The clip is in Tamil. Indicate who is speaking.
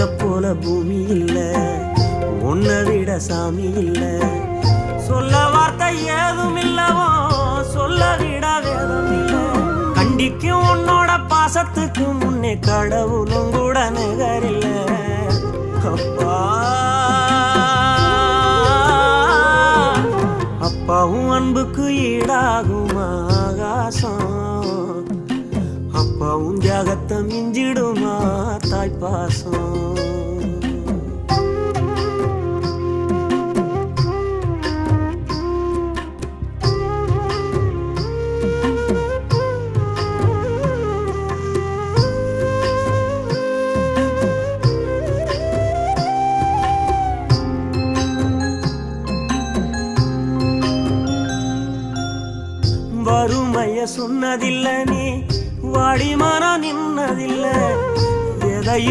Speaker 1: உன்னை போல பூமி இல்ல, உன்னை விட சாமி இல்ல. சொல்ல வார்த்தை ஏதும் இல்லவோ, சொல்ல விட வேதம் இல்ல. கண்டிக்கும் உன்னோட பாசத்துக்கு முன்னே கடவுளும் கூட நிகரில்ல. அப்பா அப்பாவும் அன்புக்கு ஈடாகும் ஆகாசம், அப்பாவும் தியாகத்தை மிஞ்சிடுமா தாய்ப்பாசம். வறுமைய சொன்னதில்லை